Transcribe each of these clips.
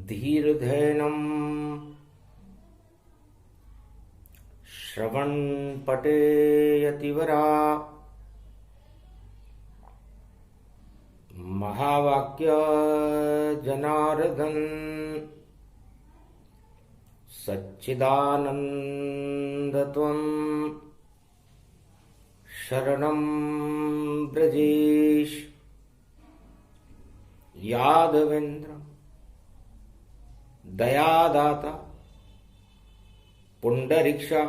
धीर्धैनम् श्रवणपटेयतिवरा महावाक्य जनार्दन सच्चिदानन्दत्वं शरणं ब्रजेश यादवेन्द्र दयादाता पुंडरीक्षा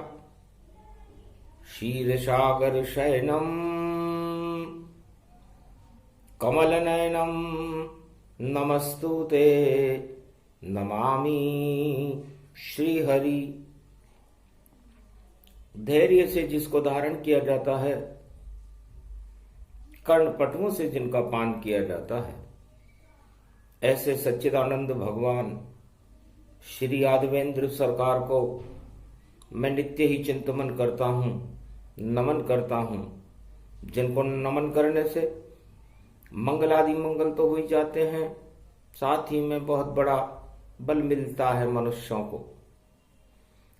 क्षीरसागर शयनम कमलनयनम नमस्तुते नमामि श्रीहरि। धैर्य से जिसको धारण किया जाता है, कर्णपटुओं से जिनका पान किया जाता है, ऐसे सच्चिदानंद भगवान श्री यादवेंद्र सरकार को मैं नित्य ही चिंतन करता हूँ, नमन करता हूँ। जिनको नमन करने से मंगल आदि मंगल तो हो ही जाते हैं, साथ ही में बहुत बड़ा बल मिलता है मनुष्यों को।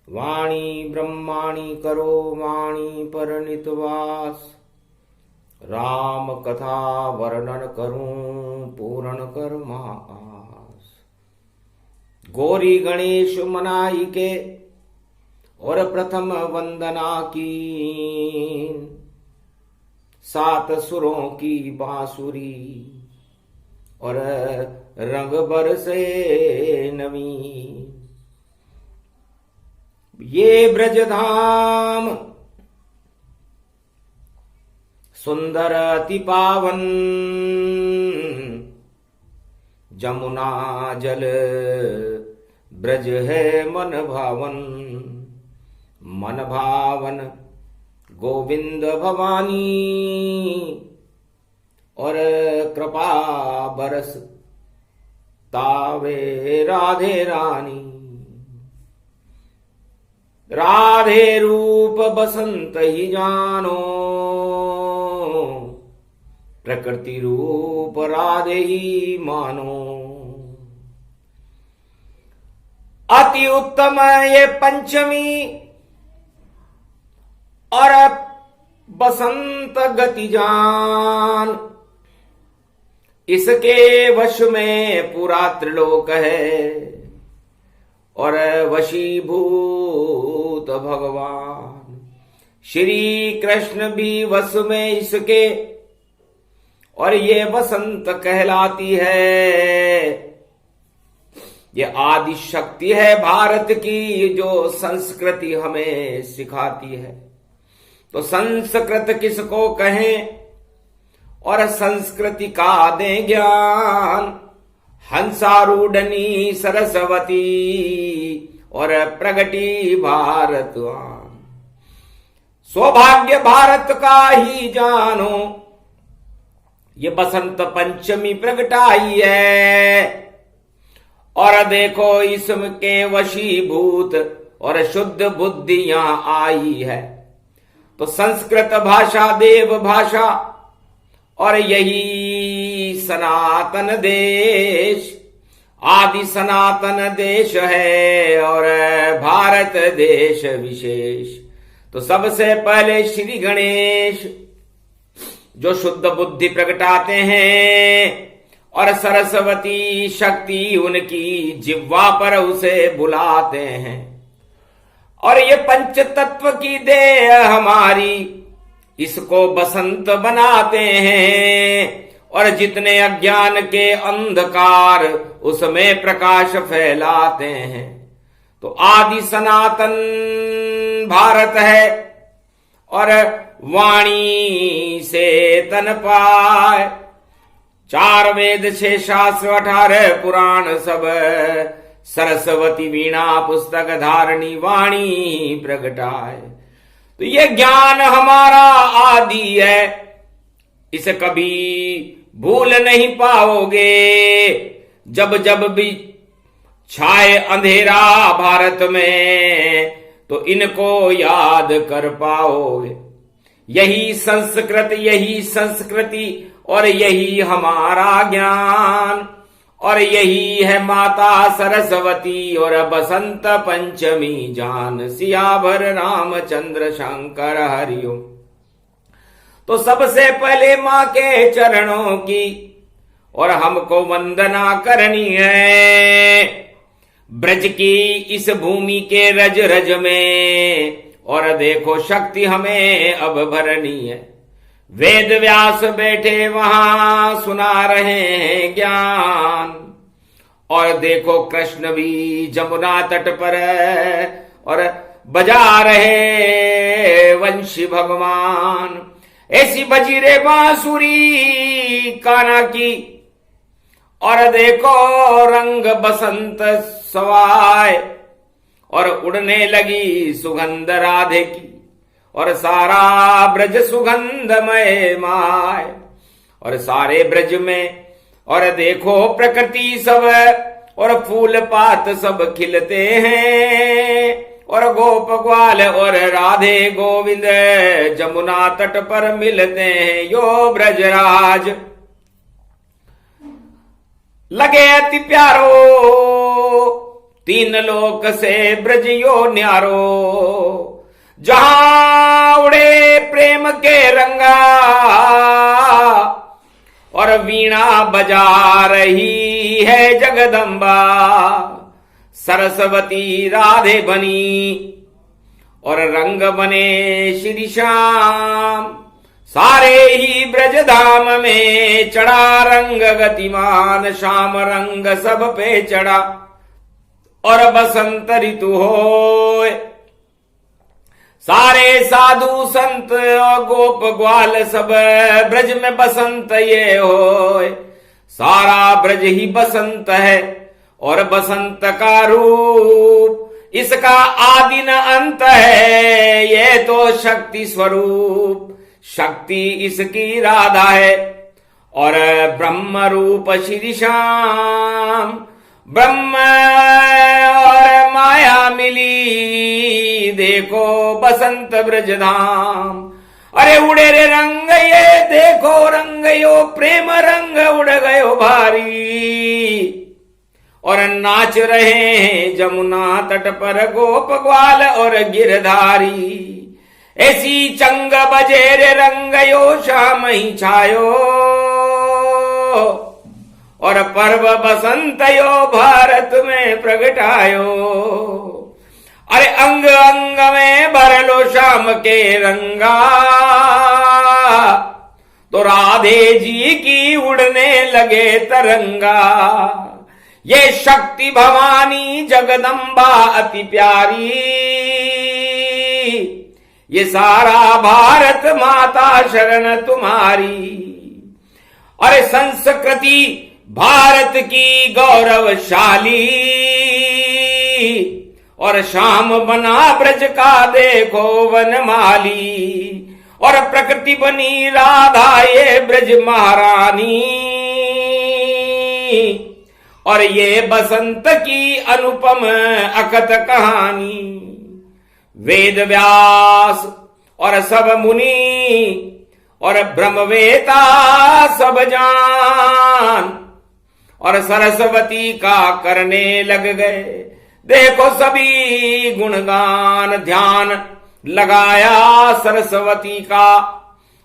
वाणी ब्रह्माणी करो वाणी पर नितवास, राम कथा वर्णन करूं पूर्ण कर मास। गौरी गणेश मनाई के और प्रथम वंदना की, सात सुरों की बांसुरी और रंग बरसे नवीन। ये ब्रजधाम सुंदर अति पावन, जमुना जल ब्रज है मन भावन। मन भावन गोविंद भवानी और कृपा बरस तावे राधे रानी। राधे रूप बसंत ही जानो, प्रकृति रूप राधे ही मानो। अति उत्तम ये पंचमी और बसंत गति जान, इसके वश में पूरा त्रिलोक है और वशीभूत भगवान श्री कृष्ण भी वश में इसके। और ये बसंत कहलाती है, ये आदि शक्ति है भारत की, जो संस्कृति हमें सिखाती है। तो संस्कृत किसको कहें और संस्कृति का दें ज्ञान। हंसारूढ़नी सरस्वती और प्रगति भारतवान। सौभाग्य भारत का ही जानो, ये बसंत पंचमी प्रगटाई है। और देखो इसके वशीभूत और शुद्ध बुद्धियां आई है। तो संस्कृत भाषा देव भाषा और यही सनातन देश, आदि सनातन देश है और भारत देश विशेष। तो सबसे पहले श्री गणेश जो शुद्ध बुद्धि प्रगटाते हैं, और सरस्वती शक्ति उनकी जिह्वा पर उसे बुलाते हैं। और ये पंच तत्व की देह हमारी, इसको बसंत बनाते हैं। और जितने अज्ञान के अंधकार उसमें प्रकाश फैलाते हैं। तो आदि सनातन भारत है और वाणी से तन पाए। 4 वेद 6 शास्त्र 18 पुराण सब, सरस्वती वीणा पुस्तक धारणी वाणी प्रगटाए। तो ये ज्ञान हमारा आदि है, इसे कभी भूल नहीं पाओगे। जब जब भी छाए अंधेरा भारत में, तो इनको याद कर पाओगे। यही संस्कृत, यही संस्कृति और यही हमारा ज्ञान। और यही है माता सरस्वती और बसंत पंचमी जान सियावर रामचंद्र शंकर हरिओम। तो सबसे पहले माँ के चरणों की और हमको वंदना करनी है, ब्रज की इस भूमि के रज रज में, और देखो शक्ति हमें अब भरनी है। वेद व्यास बैठे वहां सुना रहे हैं ज्ञान, और देखो कृष्ण भी जमुना तट पर और बजा रहे वंशी भगवान। ऐसी बजी रे बांसुरी कान्हा की, और देखो रंग बसंत सवाए, और उड़ने लगी सुगंध राधे की, और सारा ब्रज सुगंधमय माय। और सारे ब्रज में और देखो प्रकृति सब और फूल पात सब खिलते हैं, और गोप ग्वाल और राधे गोविंद जमुना तट पर मिलते हैं। यो ब्रजराज लगे अति प्यारो, तीन लोक से ब्रज यो न्यारो। जहां उड़े प्रेम के रंगा, और वीणा बजा रही है जगदम्बा। सरस्वती राधे बनी और रंग बने श्री श्याम। सारे ही ब्रज धाम में चढ़ा रंग गतिमान, श्याम रंग सब पे चढ़ा और बसंत ऋतु होए। सारे साधु संत और गोप ग्वाल सब ब्रज में बसंत ये होए। सारा ब्रज ही बसंत है और बसंत का रूप इसका आदि न अंत है। ये तो शक्ति स्वरूप, शक्ति इसकी राधा है, और ब्रह्म रूप श्री श्याम। ब्रह्म और माया मिली, देखो बसंत ब्रज धाम। अरे उड़े रे रंग ये देखो रंग यो, प्रेम रंग उड़ गयो भारी। और नाच रहे हैं जमुना तट पर गोप ग्वाल और गिरधारी। ऐसी चंग बजे रे रंग यो, शाम ही छायो। और पर्व बसंत यो भारत में प्रगटायो। अरे अंग अंग में भर लो शाम के रंगा, तो राधे जी की उड़ने लगे तरंगा। ये शक्ति भवानी जगदम्बा अति प्यारी, ये सारा भारत माता शरण तुम्हारी। अरे संस्कृति भारत की गौरवशाली, और शाम बना ब्रज का देखो वनमाली। और प्रकृति बनी राधा ये ब्रज महारानी, और ये बसंत की अनुपम अकथ कहानी। वेद व्यास और सब मुनि और ब्रह्मवेता सब जान, और सरस्वती का करने लग गए। देखो सभी गुणगान, ध्यान लगाया सरस्वती का,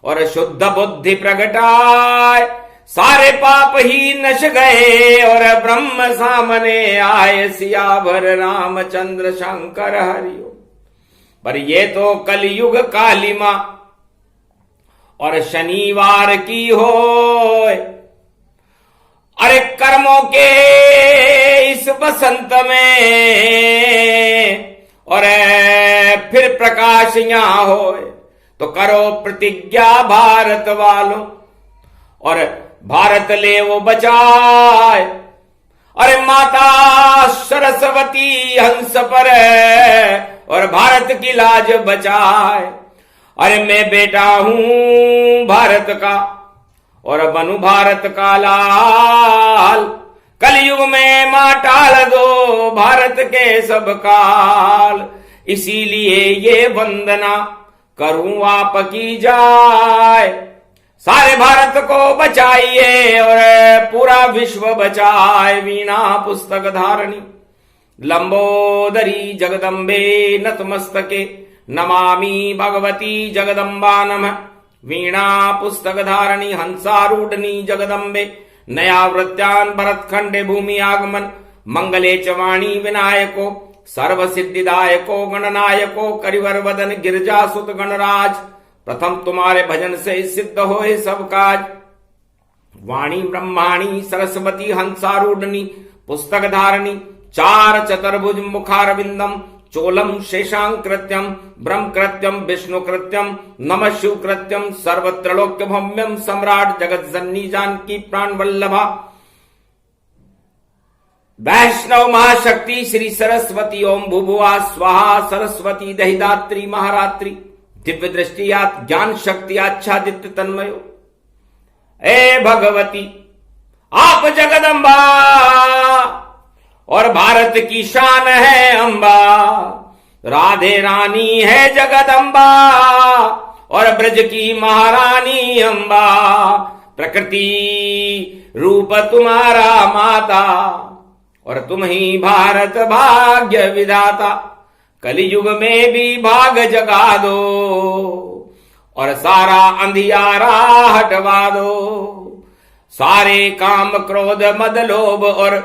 और शुद्ध बुद्धि प्रगटाए। सारे पाप ही नश गए, और ब्रह्म सामने आए। सियावर रामचंद्र शंकर हरिओ। पर ये तो कलयुग कालिमा और शनिवार की होए। अरे कर्मों के इस बसंत में, और फिर प्रकाश यहां होए। तो करो प्रतिज्ञा भारत वालों, और भारत ले वो बचाए। अरे माता सरस्वती हंस पर, और भारत की लाज बचाए। अरे मैं बेटा हूं भारत का, और बनू भारत का लाल। कलयुग में मां टाल दो भारत के सब काल। इसीलिए ये वंदना करूं आपकी जाए। सारे भारत को बचाइए और पूरा विश्व बचाए। वीणा पुस्तक धारणी लंबोदरी जगदम्बे नतमस्तके नमामि भगवती जगदम्बा नमः। वीणा पुस्तक धारणी हंसारूढ़नी जगदम्बे नयावृत्यान भरतखंडे भूमि आगमन मंगले च वाणी विनायको सर्व सिद्धिदायको गणनायको करिवर वदन गिरजा सुत गणराज। प्रथम तुम्हारे भजन से सिद्ध होए सब काज। वाणी ब्रह्माणी सरस्वती हंसारूढ़नी पुस्तक धारणी चार चतुर्भुज मुखारविंदम चोलम शेषांकृत्यम ब्रह्मकृत्यम विष्णुकृत्यम नमः शिवकृत्यम सर्वत्रलोक्य भव्यम सम्राट जगत जननी जानकी प्राण वल्लभा। वैष्णव महाशक्ति श्री सरस्वती ओम भूभुआ स्वाहा सरस्वती दहिदात्री महारात्रि दिव्य दृष्टि ज्ञान शक्ति आच्छादित तन्मयो। ए भगवती आप जगदम्बा और भारत की शान है अंबा। राधे रानी है जगदम्बा और ब्रज की महारानी अंबा। प्रकृति रूप तुम्हारा माता और तुम ही भारत भाग्य विधाता। कलियुग में भी भाग जगा दो और सारा अंधियारा हटवा दो। सारे काम क्रोध मद लोभ और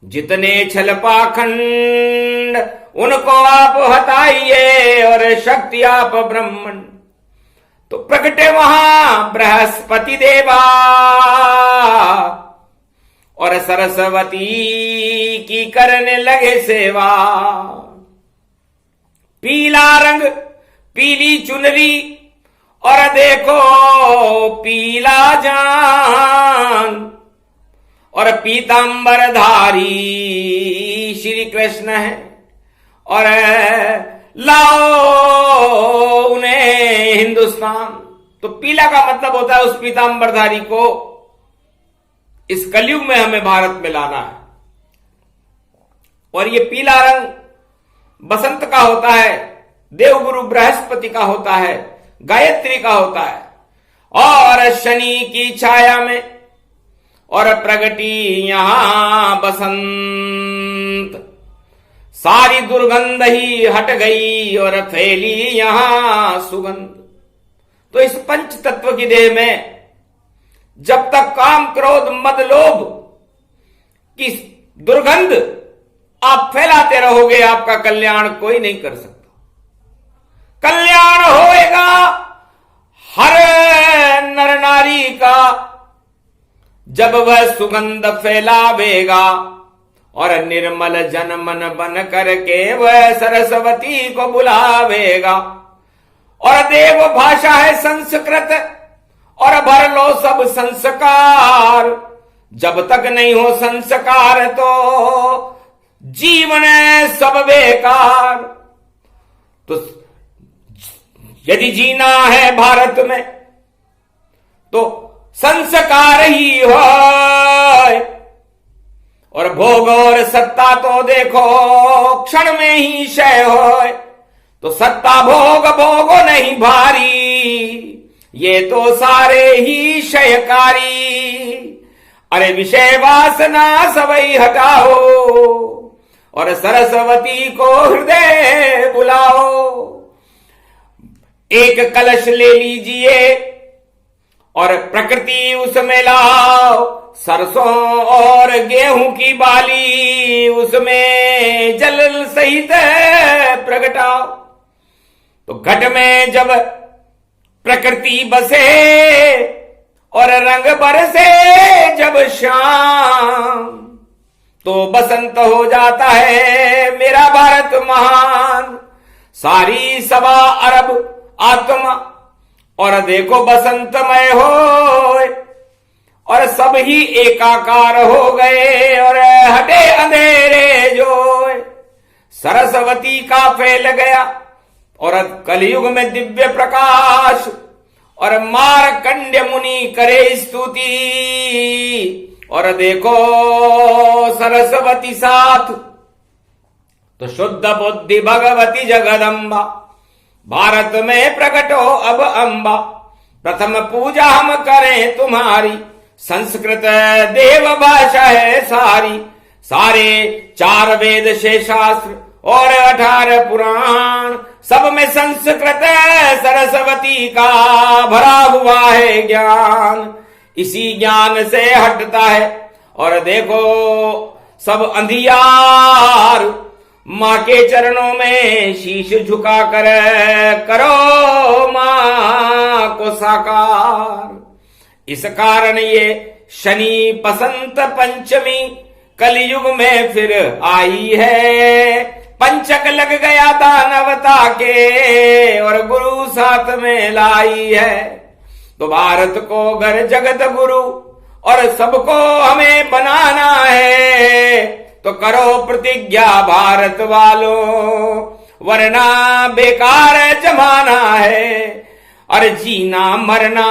जितने छल पाखंड उनको आप हटाइए और शक्ति आप ब्रह्मण। तो प्रकटे वहां बृहस्पति देवा और सरस्वती की करने लगे सेवा। पीला रंग पीली चुनरी और देखो पीला जान और पीतांबरधारी श्री कृष्ण है। और लाओ उन्हें हिंदुस्तान। तो पीला का मतलब होता है उस पीतांबरधारी को इस कलयुग में हमें भारत में लाना है। और ये पीला रंग बसंत का होता है, देवगुरु बृहस्पति का होता है, गायत्री का होता है। और शनि की छाया में और प्रगटी यहां बसंत। सारी दुर्गंध ही हट गई और फैली यहां सुगंध। तो इस पंच तत्व की देह में जब तक काम क्रोध मद लोभ की दुर्गंध आप फैलाते रहोगे आपका कल्याण कोई नहीं कर सकता। कल्याण होएगा हर नर नारी का जब वह सुगंध फैलावेगा और निर्मल जन मन बन करके वह सरस्वती को बुलावेगा। और देव भाषा है संस्कृत और भर लो सब संस्कार। जब तक नहीं हो संस्कार तो जीवन सब बेकार। तो यदि जीना है भारत में तो संस्कार ही हो। और भोग और सत्ता तो देखो क्षण में ही क्षय हो। तो सत्ता भोग भोगो नहीं भारी, ये तो सारे ही क्षयकारी। अरे विषय वासना सबई हटाओ और सरस्वती को हृदय बुलाओ। एक कलश ले लीजिए और प्रकृति उसमें लाओ। सरसों और गेहूं की बाली उसमें जल सहित प्रगटाओ। तो घट में जब प्रकृति बसे और रंग बरसे जब शाम तो बसंत हो जाता है मेरा भारत महान। सारी सवा अरब आत्मा और देखो बसंतमय हो और सब ही एकाकार हो गए और हटे अंधेरे जो। सरस्वती का फैल गया और कलयुग में दिव्य प्रकाश और मार्कंड्य मुनि करे स्तुति। और देखो सरस्वती साथ तो शुद्ध बुद्धि भगवती जगदम्बा। भारत में प्रकट हो अब अंबा। प्रथम पूजा हम करें तुम्हारी, संस्कृत देव भाषा है सारी। सारे 4 वेद 6 शास्त्र और 18 पुराण, सब में संस्कृत सरस्वती का भरा हुआ है ज्ञान। इसी ज्ञान से हटता है और देखो सब अंधियार। माँ के चरणों में शीश झुका कर करो माँ को साकार। इस कारण ये शनि बसंत पंचमी कलयुग में फिर आई है। पंचक लग गया दानवता के और गुरु साथ में लाई है। तो भारत को घर जगत गुरु और सबको हमें बनाना है। तो करो प्रतिज्ञा भारत वालों, वरना बेकार जमाना है। और जीना मरना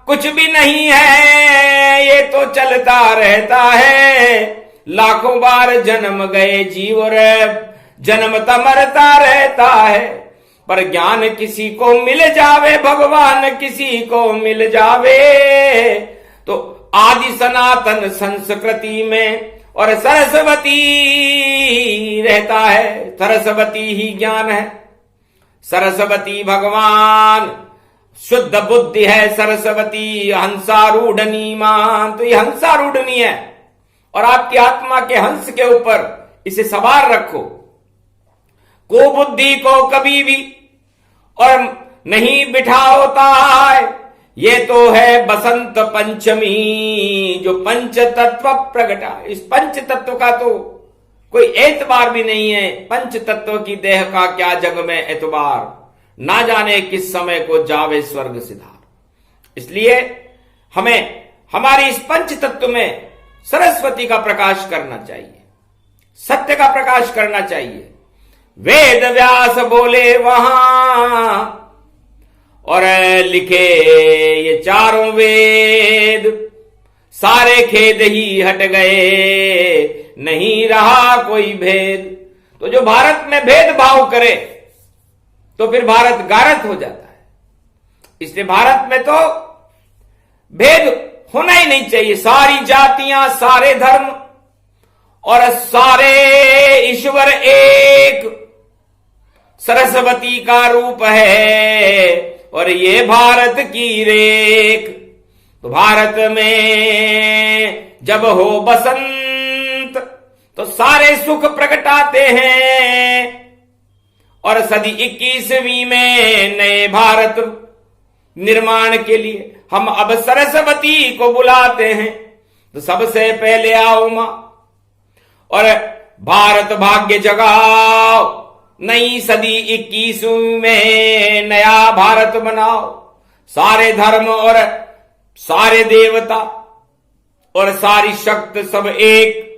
कुछ भी नहीं है, ये तो चलता रहता है। लाखों बार जन्म गए जीव और जन्मता मरता रहता है। पर ज्ञान किसी को मिल जावे, भगवान किसी को मिल जावे, तो आदि सनातन संस्कृति में और सरस्वती रहता है। सरस्वती ही ज्ञान है, सरस्वती भगवान। शुद्ध बुद्धि है सरस्वती, हंसारूढ़नी मान। तो ये हंसारूढ़नी है और आपकी आत्मा के हंस के ऊपर इसे सवार रखो। को बुद्धि को कभी भी और नहीं बिठाओता है। ये तो है बसंत पंचमी जो पंच तत्व प्रगटा। इस पंच तत्व का तो कोई एतबार भी नहीं है। पंच तत्व की देह का क्या जग में एतबार, ना जाने किस समय को जावे स्वर्ग सिधार। इसलिए हमें हमारी इस पंच तत्व में सरस्वती का प्रकाश करना चाहिए, सत्य का प्रकाश करना चाहिए। वेद व्यास बोले वहां और लिखे ये 4 वेद, सारे खेद ही हट गए, नहीं रहा कोई भेद। तो जो भारत में भेदभाव करे तो फिर भारत गारत हो जाता है। इसलिए भारत में तो भेद होना ही नहीं चाहिए। सारी जातियां, सारे धर्म और सारे ईश्वर एक। सरस्वती का रूप है और ये भारत की रेख। तो भारत में जब हो बसंत तो सारे सुख प्रगटाते हैं। और सदी 21वीं में नए भारत निर्माण के लिए हम अब सरस्वती को बुलाते हैं। तो सबसे पहले आओ मां और भारत भाग्य जगाओ। नई सदी 21वीं में नया भारत बनाओ। सारे धर्म और सारे देवता और सारी शक्ति सब एक,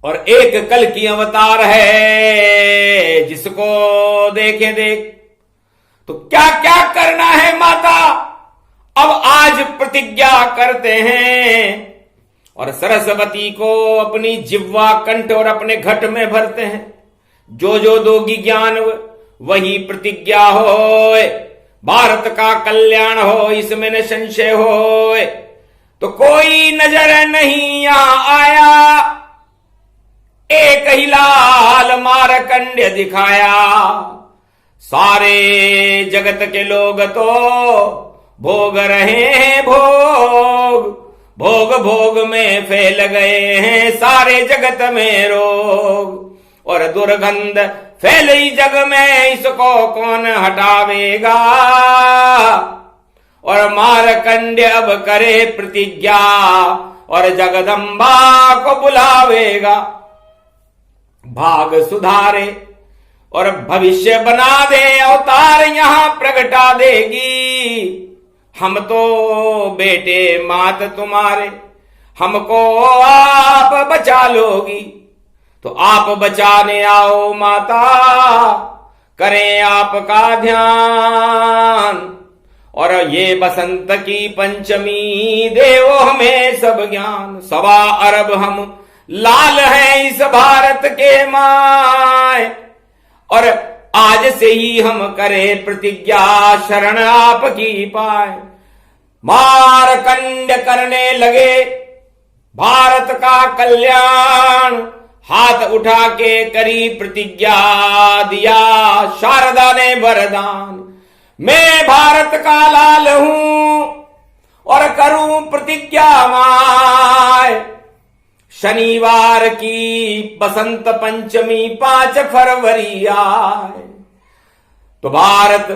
और एक कल की अवतार है जिसको देखे देख। तो क्या क्या करना है माता, अब आज प्रतिज्ञा करते हैं और सरस्वती को अपनी जिह्वा, कंठ और अपने घट में भरते हैं। जो जो दोगी ज्ञान वही प्रतिज्ञा हो, भारत का कल्याण हो इसमें न संशय हो। तो कोई नजर नहीं यहां आया, एक ही लाल मारकंड्य दिखाया। सारे जगत के लोग तो भोग रहे हैं भोग, भोग भोग में फैल गए हैं सारे जगत में रोग। और दुर्गंध फैली जग में इसको कौन हटावेगा। और मारकंड्य अब करे प्रतिज्ञा और जगदम्बा को बुलावेगा। भाग सुधारे और भविष्य बना दे, अवतार यहां प्रगटा देगी। हम तो बेटे मात तुम्हारे, हमको आप बचा लोगी। तो आप बचाने आओ माता, करें आपका ध्यान। और ये बसंत की पंचमी देवो हमें सब ज्ञान। 1.25 अरब हम लाल हैं इस भारत के माय, और आज से ही हम करें प्रतिज्ञा शरण आपकी पाए। मारकंड करने लगे भारत का कल्याण, हाथ उठा के करी प्रतिज्ञा दिया शारदा ने वरदान। मैं भारत का लाल हूं और करूं प्रतिज्ञा माय, शनिवार की बसंत पंचमी 5 फरवरी आए। तो भारत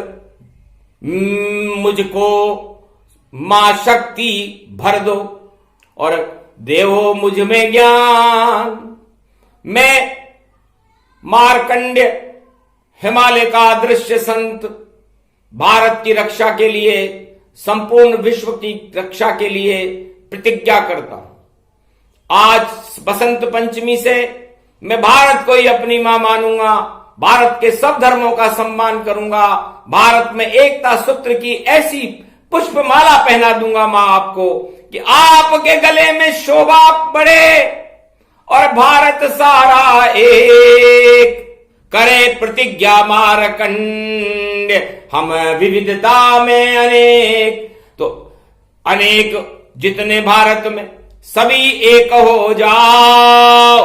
मुझको मां शक्ति भर दो और देवो मुझ में ज्ञान। मैं मार्कंड्य हिमालय का दृश्य संत भारत की रक्षा के लिए, संपूर्ण विश्व की रक्षा के लिए प्रतिज्ञा करता हूं। आज बसंत पंचमी से मैं भारत को ही अपनी मां मानूंगा, भारत के सब धर्मों का सम्मान करूंगा, भारत में एकता सूत्र की ऐसी पुष्पमाला पहना दूंगा मां आपको कि आपके गले में शोभा बढ़े और भारत सारा एक करे प्रतिज्ञा मारकंड। हम विविधता में अनेक, तो अनेक जितने भारत में सभी एक हो जाओ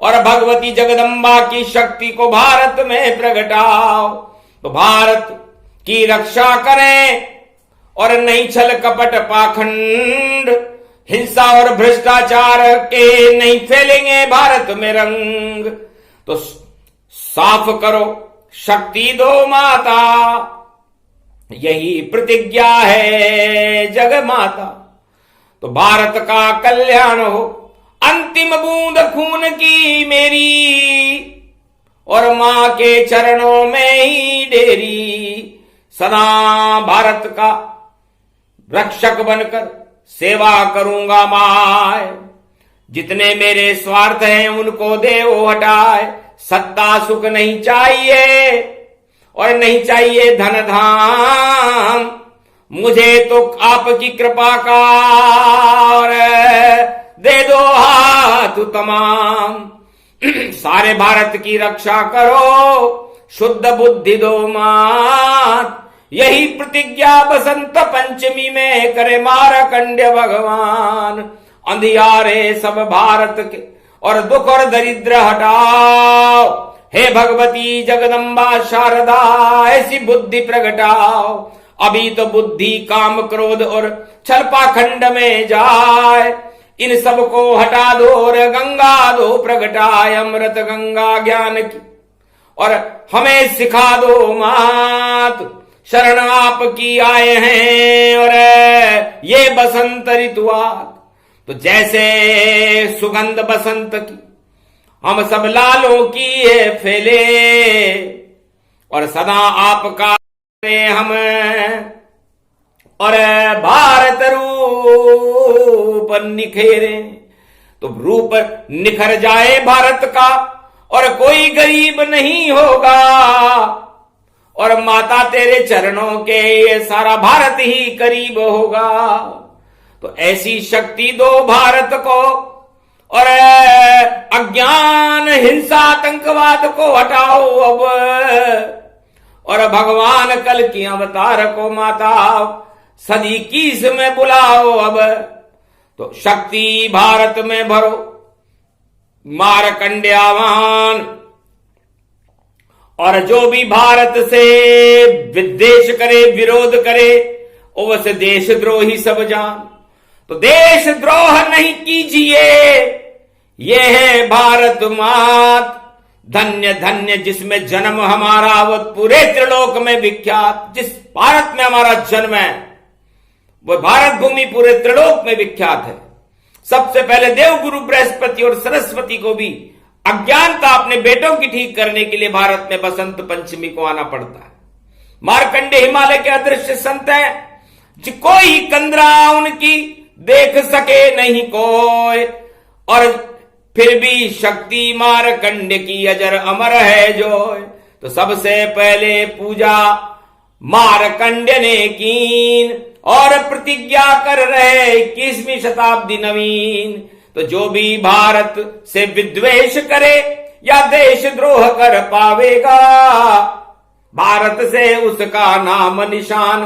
और भगवती जगदम्बा की शक्ति को भारत में प्रगटाओ। तो भारत की रक्षा करें और नहीं छल कपट पाखंड, हिंसा और भ्रष्टाचार के नहीं फैलेंगे भारत में रंग। तो साफ करो शक्ति दो माता, यही प्रतिज्ञा है जग माता। तो भारत का कल्याण हो, अंतिम बूंद खून की मेरी और मां के चरणों में ही डेरी। सदा भारत का रक्षक बनकर सेवा करूंगा माय, जितने मेरे स्वार्थ हैं उनको देवो हटाए। सत्ता सुख नहीं चाहिए और नहीं चाहिए धन धाम, मुझे तो आपकी कृपा का और दे दो हाथ तमाम। सारे भारत की रक्षा करो, शुद्ध बुद्धि दो मात, यही प्रतिज्ञा बसंत पंचमी में करे मारकंड्य भगवान। अंधियारे सब भारत के और दुख और दरिद्र हटाओ, हे भगवती जगदम्बा शारदा ऐसी बुद्धि प्रगटाओ। अभी तो बुद्धि काम क्रोध और छल पाखंड में जाए, इन सब को हटा दो और गंगा दो प्रगटाए अमृत गंगा ज्ञान की और हमें सिखा दो मात। शरण आपकी आए हैं और ये बसंत ऋतुआत, तो जैसे सुगंध बसंत की हम सब लालों की है फैले और सदा आपका हम और भारत रूप निखेरे। तो रूप निखर जाए भारत का और कोई गरीब नहीं होगा और माता तेरे चरणों के ये सारा भारत ही करीब होगा। तो ऐसी शक्ति दो भारत को और अज्ञान हिंसा आतंकवाद को हटाओ अब और भगवान कल की अवतार को माता सदी 21 में बुलाओ अब। तो शक्ति भारत में भरो मारकंड्यावान और जो भी भारत से विद्वेष करे विरोध करे उस देशद्रोही सब जान। तो देशद्रोह नहीं कीजिए, ये है भारत मात धन्य धन्य जिसमें जन्म हमारा वो पूरे त्रिलोक में विख्यात। जिस भारत में हमारा जन्म है वो भारत भूमि पूरे त्रिलोक में विख्यात है। सबसे पहले देवगुरु बृहस्पति और सरस्वती को भी अज्ञानता अपने बेटों की ठीक करने के लिए भारत में बसंत पंचमी को आना पड़ता है। मार्कंडेय हिमालय के अदृश्य संत है, कोई कंदरा उनकी देख सके नहीं कोई और फिर भी शक्ति मारकंड की अजर अमर है जो। तो सबसे पहले पूजा मारकंड ने कीन और प्रतिज्ञा कर रहे 21वीं शताब्दी नवीन। तो जो भी भारत से विद्वेष करे या देशद्रोह कर पावेगा भारत से उसका नाम निशान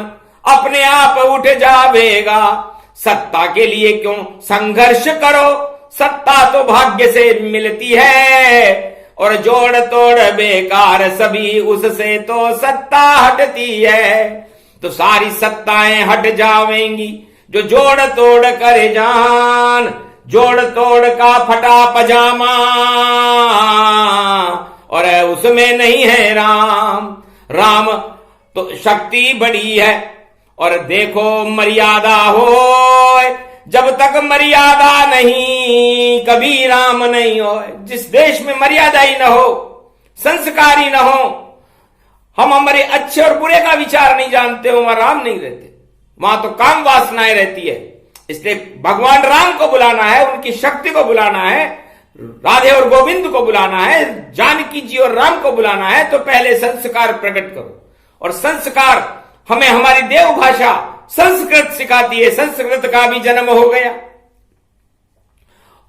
अपने आप उठ जावेगा। सत्ता के लिए क्यों संघर्ष करो, सत्ता तो भाग्य से मिलती है, और जोड़ तोड़ बेकार सभी उससे तो सत्ता हटती है। तो सारी सत्ताएं हट जावेंगी जो जोड़ तोड़ करे जान, जोड़ तोड़ का फटा पजामा और उसमें नहीं है राम। राम तो शक्ति बड़ी है और देखो मर्यादा हो, जब तक मर्यादा नहीं कभी राम नहीं हो। जिस देश में मर्यादा ही न हो, संस्कार ही न हो, हम हमारे अच्छे और बुरे का विचार नहीं जानते हो, वहां राम नहीं रहते, वहां तो काम वासनाएं रहती है। इसलिए भगवान राम को बुलाना है, उनकी शक्ति को बुलाना है, राधे और गोविंद को बुलाना है, जानकी जी और राम को बुलाना है, तो पहले संस्कार प्रकट करो। और संस्कार हमें हमारी देव भाषा संस्कृत सिखाती है, संस्कृत का भी जन्म हो गया।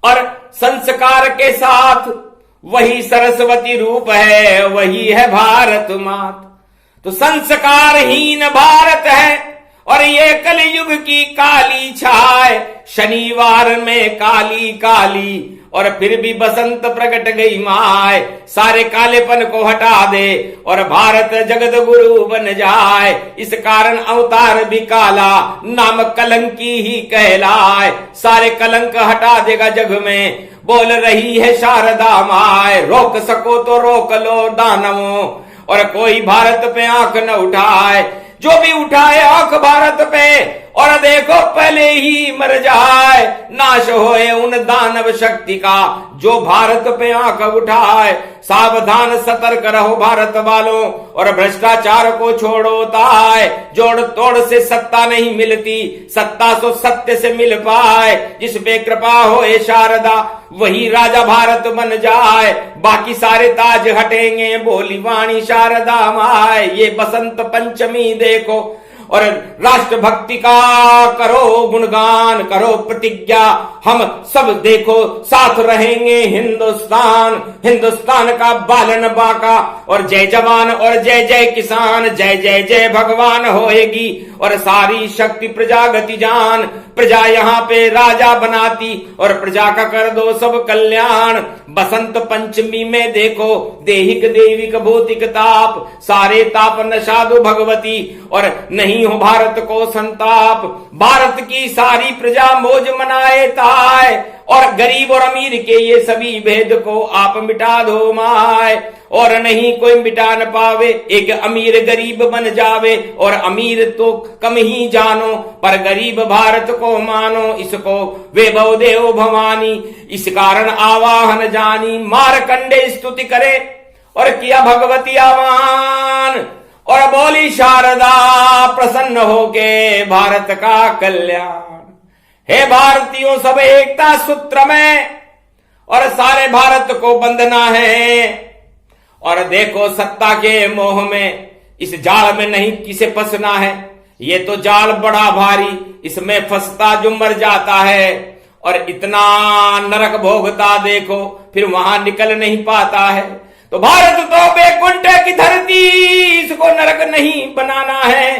और संस्कार के साथ वही सरस्वती रूप है, वही है भारत मात। तो संस्कारहीन भारत है और ये कलयुग की काली छाय, शनिवार में काली काली और फिर भी बसंत प्रकट गई माय। सारे कालेपन को हटा दे और भारत जगत गुरु बन जाए। इस कारण अवतार भी काला, नाम कलंकी ही कहलाए। सारे कलंक हटा देगा जग में, बोल रही है शारदा माय। रोक सको तो रोक लो दानवों और कोई भारत पे आंख न उठाए। जो भी उठाए आंख भारत पे और देखो पहले ही मर जाए। नाश होए उन दानव शक्ति का जो भारत पे आंख उठाए। सावधान सतर्क रहो भारत वालों और भ्रष्टाचार को छोड़ो ताए। जोड़ तोड़ से सत्ता नहीं मिलती, सत्ता तो सत्य से मिल पाए। जिस पे कृपा होए शारदा वही राजा भारत बन जाए। बाकी सारे ताज हटेंगे बोली वाणी शारदा माए। ये बसंत पंचमी देखो और राष्ट्र भक्ति का करो गुणगान, करो प्रतिज्ञा। हम सब देखो साथ रहेंगे हिंदुस्तान, हिंदुस्तान का बालन बांका। और जय जवान और जय जय किसान, जय जय जय भगवान होएगी। और सारी शक्ति प्रजागति जान, प्रजा यहाँ पे राजा बनाती और प्रजा का कर दो सब कल्याण। बसंत पंचमी में देखो देहिक देविक भौतिक ताप, सारे ताप नशा दो भगवती और नहीं हो भारत को संताप। भारत की सारी प्रजा मौज मनाए ताय और गरीब और अमीर के ये सभी भेद को आप मिटा दो माय। और नहीं कोई मिटा न पावे, एक अमीर गरीब बन जावे और अमीर तो कम ही जानो पर गरीब भारत को मानो। इसको वैभव देव भवानी इस कारण आवाहन जानी। मारकंडे स्तुति करे और किया भगवती आह्वान और बोली शारदा प्रसन्न होके भारत का कल्याण। हे भारतीयों सब एकता सूत्र में और सारे भारत को बंधना है। और देखो सत्ता के मोह में इस जाल में नहीं किसे फंसना है। ये तो जाल बड़ा भारी, इसमें फंसता जो मर जाता है। और इतना नरक भोगता देखो फिर वहां निकल नहीं पाता है। तो भारत तो बैकुंठ की धरती, इसको नरक नहीं बनाना है,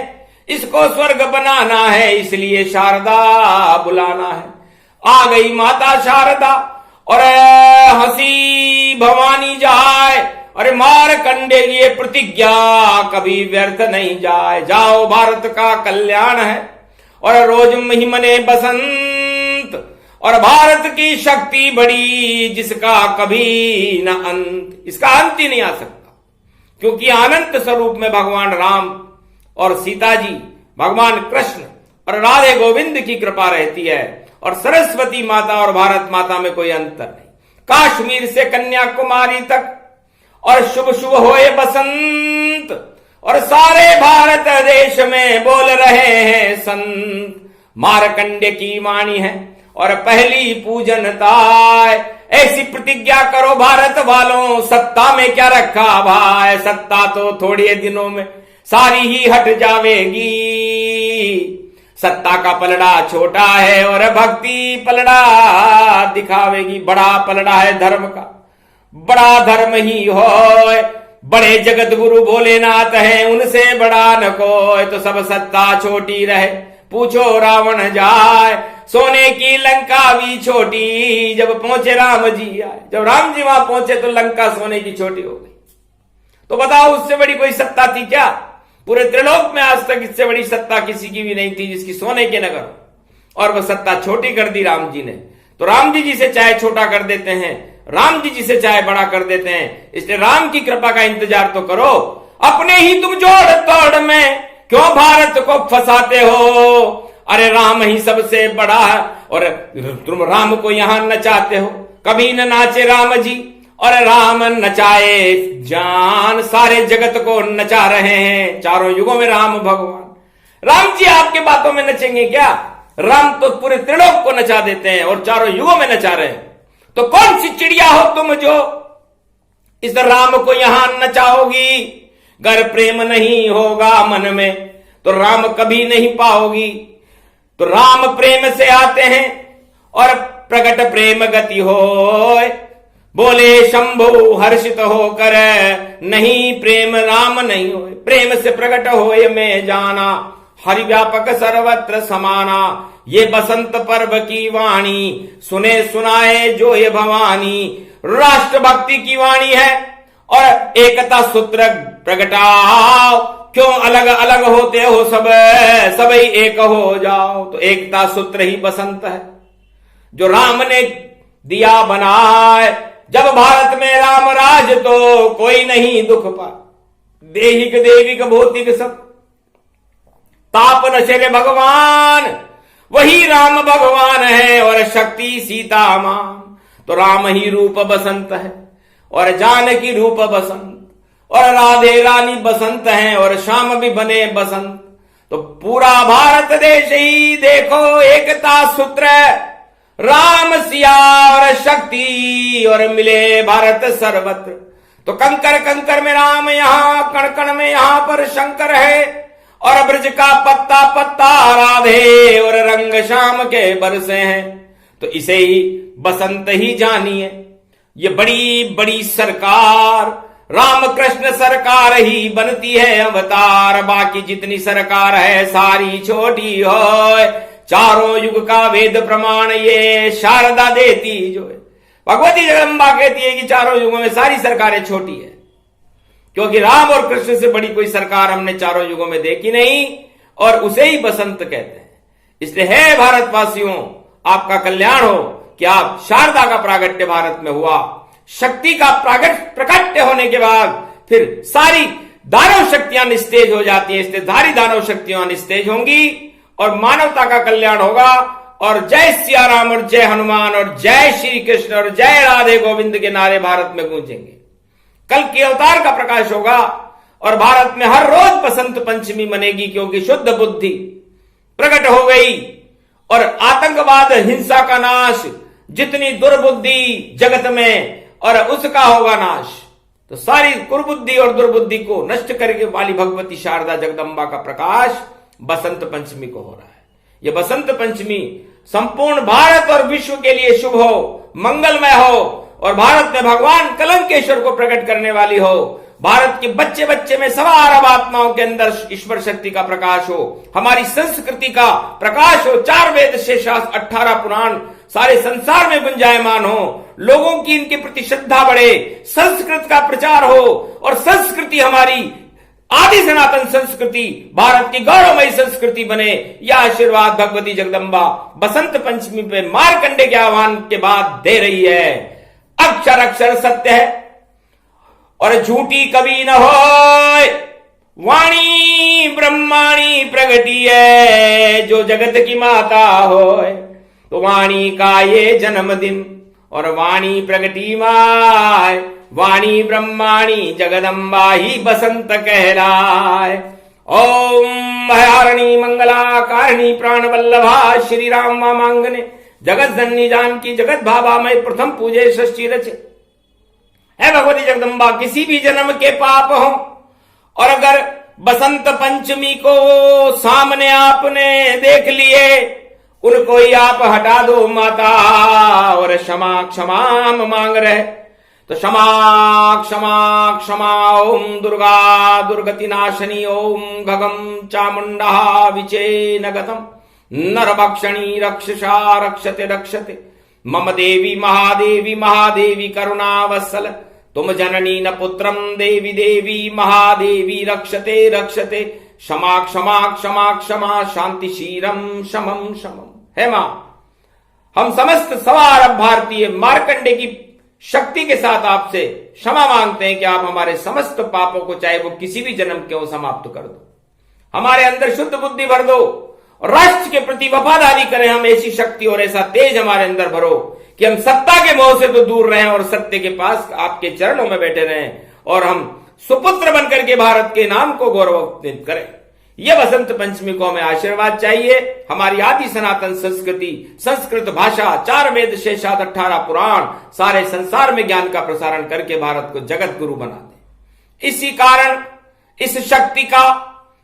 इसको स्वर्ग बनाना है। इसलिए शारदा बुलाना है। आ गई माता शारदा और हंसी भवानी जाए। अरे मारकंडे ये प्रतिज्ञा कभी व्यर्थ नहीं जाए। जाओ भारत का कल्याण है और रोज महीमने बसंत और भारत की शक्ति बड़ी जिसका कभी न अंत। इसका अंत ही नहीं आ सकता क्योंकि अनंत स्वरूप में भगवान राम और सीता जी, भगवान कृष्ण और राधे गोविंद की कृपा रहती है। और सरस्वती माता और भारत माता में कोई अंतर नहीं। कश्मीर से कन्याकुमारी तक और शुभ शुभ होए बसंत और सारे भारत देश में बोल रहे हैं संत। मारकंडे की वाणी है और पहली पूजनताय। ऐसी प्रतिज्ञा करो भारत वालों, सत्ता में क्या रखा भाई। सत्ता तो थोड़े दिनों में सारी ही हट जावेगी। सत्ता का पलड़ा छोटा है और भक्ति पलड़ा दिखावेगी। बड़ा पलड़ा है धर्म का, बड़ा धर्म ही हो बड़े जगत गुरु भोलेनाथ हैं, उनसे बड़ा न कोई, तो सब सत्ता छोटी रहे, पूछो रावण जाए, सोने की लंका भी छोटी, जब पहुंचे राम जी आए। जब राम जी वहां पहुंचे तो लंका सोने की छोटी हो गई। तो बताओ उससे बड़ी कोई सत्ता थी क्या? पूरे त्रिलोक में आज तक इससे बड़ी सत्ता किसी की भी नहीं थी जिसकी सोने के नगर हो, और वह सत्ता छोटी कर दी राम जी ने। तो राम जी जिसे चाहे छोटा कर देते हैं, राम जी जिसे चाहे बड़ा कर देते हैं। इसलिए राम की कृपा का इंतजार तो करो, अपने ही तुम जोड़ तोड़ में क्यों भारत को फंसाते हो? अरे राम ही सबसे बड़ा है और तुम राम को यहां नचाते हो। कभी न नाचे राम जी और राम नचाए जान, सारे जगत को नचा रहे हैं चारों युगों में राम भगवान। राम जी आपके बातों में नचेंगे क्या? राम तो पूरे त्रिलोक को नचा देते हैं और चारों युगों में नचा रहे हैं। तो कौन सी चिड़िया हो तुम जो इस राम को यहां नचाओगी? गर प्रेम नहीं होगा मन में तो राम कभी नहीं पाओगी। तो राम प्रेम से आते हैं और प्रकट प्रेम गति होए, बोले शंभु हर्षित होकर, नहीं प्रेम राम नहीं होए। प्रेम से प्रकट होए मैं जाना, हरि व्यापक सर्वत्र समाना। ये बसंत पर्व की वाणी सुने सुनाए जो ये भवानी। राष्ट्र भक्ति की वाणी है और एकता सूत्र प्रगटाओ, क्यों अलग अलग होते हो सब, सब ही एक हो जाओ। तो एकता सूत्र ही बसंत है जो राम ने दिया बनाए। जब भारत में राम राज तो कोई नहीं दुख पाए। देहिक देविक भौतिक सब ताप नशे भगवान, वही राम भगवान है और शक्ति सीता मां। तो राम ही रूप बसंत है और जानकी रूप बसंत, और राधे रानी बसंत हैं और श्याम भी बने बसंत। तो पूरा भारत देश ही देखो एकता सूत्र, राम सिया और शक्ति और मिले भारत सर्वत्र। तो कंकर कंकर में राम यहाँ, कण कण में यहाँ पर शंकर है, और ब्रज का पत्ता पत्ता राधे और रंग श्याम के बरसे हैं। तो इसे ही बसंत ही जानिए। ये बड़ी बड़ी सरकार राम कृष्ण सरकार ही बनती है अवतार, बाकी जितनी सरकार है सारी छोटी हो। चारों युग का वेद प्रमाण ये शारदा देती जो है। भगवती जगदम्बा कहती है कि चारों युगों में सारी सरकारें छोटी है, क्योंकि राम और कृष्ण से बड़ी कोई सरकार हमने चारों युगों में देखी नहीं, और उसे ही बसंत कहते हैं। इसलिए है भारतवासियों, आपका कल्याण हो कि आप शारदा का प्रागट्य भारत में हुआ। शक्ति का प्रकट्य होने के बाद फिर सारी दानव शक्तियां निस्तेज हो जाती हैं। इसलिए सारी दानव शक्तियां निस्तेज होंगी और मानवता का कल्याण होगा। और जय सिया राम और जय हनुमान और जय श्री कृष्ण और जय राधे गोविंद के नारे भारत में गूंजेंगे। कल के अवतार का प्रकाश होगा और भारत में हर रोज बसंत पंचमी मनेगी, क्योंकि शुद्ध बुद्धि प्रकट हो गई और आतंकवाद हिंसा का नाश, जितनी दुर्बुद्धि जगत में, और उसका होगा नाश। तो सारी कुर्बुद्धि और दुर्बुद्धि को नष्ट करके वाली भगवती शारदा जगदम्बा का प्रकाश बसंत पंचमी को हो रहा है। यह बसंत पंचमी संपूर्ण भारत और विश्व के लिए शुभ हो, मंगलमय हो, और भारत में भगवान कलंकेश्वर को प्रकट करने वाली हो। भारत के बच्चे बच्चे में सवा अरब आत्माओं के अंदर ईश्वर शक्ति का प्रकाश हो, हमारी संस्कृति का प्रकाश हो। 4 वेद से शास्त्र, 18 पुराण सारे संसार में गुंजायमान हो, लोगों की इनके प्रति श्रद्धा बढ़े, संस्कृत का प्रचार हो, और संस्कृति हमारी आदि सनातन संस्कृति भारत की गौरवमयी संस्कृति बने। यह आशीर्वाद भगवती जगदम्बा बसंत पंचमी पे मार्कंडे के आह्वान के बाद दे रही है। अक्षर अक्षर सत्य है और झूठी कभी न होए, वाणी ब्रह्माणी प्रगटी है, जो जगत की माता होए। तो वाणी का ये जन्मदिन और वाणी प्रगटी माय, वाणी ब्रह्माणी जगदम्बा ही बसंत कहलाए। ओम हयारणी मंगला कारिणी प्राण वल्लभा श्री राम मांगने, जगत जननी जानकी जगत भाभा में प्रथम पूजे षष्ठी रचे। है भगवती जगदम्बा किसी भी जन्म के पाप हो, और अगर बसंत पंचमी को सामने आपने देख लिए, उनको ही आप हटा दो माता, और क्षमा क्षमा मांग रहे। तो क्षमा क्षमा क्षमा ओम दुर्गा दुर्गति नाशनी ओम गगम चामुंडा विचे नगतम नरभक्षणी रक्षसा रक्षते रक्षते मम देवी महादेवी महादेवी करुणावत्सल तुम जननी न पुत्रम देवी देवी महादेवी रक्षते रक्षते क्षमा क्षमा क्षमा क्षमा शांति शीरम शमम शमम। है मां, हम समस्त सवार भारतीय मार्कंडे की शक्ति के साथ आपसे क्षमा मांगते हैं कि आप हमारे समस्त पापों को चाहे वो किसी भी जन्म के हो समाप्त कर दो, हमारे अंदर शुद्ध बुद्धि भर दो और राष्ट्र के प्रति वफादारी करें। हम ऐसी शक्ति और ऐसा तेज हमारे अंदर भरो कि हम सत्ता के मोह से तो दूर रहें और सत्य के पास आपके चरणों में बैठे रहें और हम सुपुत्र बनकर के भारत के नाम को गौरवान्वित करें। यह वसंत पंचमी को हमें आशीर्वाद चाहिए। हमारी आदि सनातन संस्कृति, संस्कृत भाषा, 4 वेद शेषाद 18 पुराण, सारे संसार में ज्ञान का प्रसारण करके भारत को जगत गुरु बना दे। इसी कारण इस शक्ति का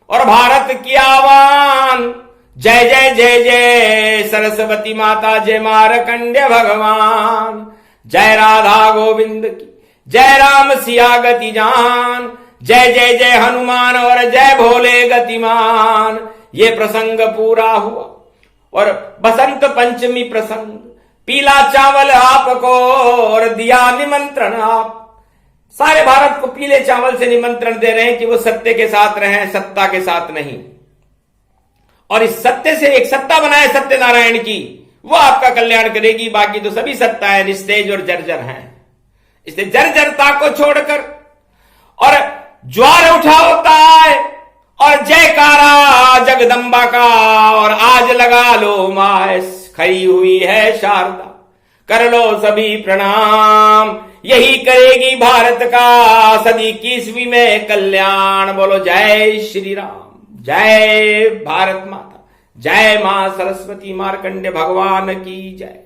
और भारत की आह्वान, जय जय जय जय सरस्वती माता, जय मार्कंडेय भगवान, जय राधा गोविंद की, जय राम सिया गति जान, जय जय जय हनुमान और जय भोले गतिमान। ये प्रसंग पूरा हुआ और बसंत पंचमी प्रसंग, पीला चावल आपको और दिया निमंत्रण। आप सारे भारत को पीले चावल से निमंत्रण दे रहे हैं कि वो सत्य के साथ रहें, सत्ता के साथ नहीं। और इस सत्य से एक सत्ता बनाए सत्यनारायण की, वो आपका कल्याण करेगी। बाकी तो सभी सत्ताएं निस्तेज और जर्जर हैं। इसलिए जर्जरता को छोड़कर और ज्वार उठा होता है और जयकारा जगदम्बा का, और आज लगा लो माए खड़ी हुई है शारदा, कर लो सभी प्रणाम, यही करेगी भारत का सदी 21वीं में कल्याण। बोलो जय श्री राम, जय भारत माता, जय मां सरस्वती मार्कंडेय भगवान की जय।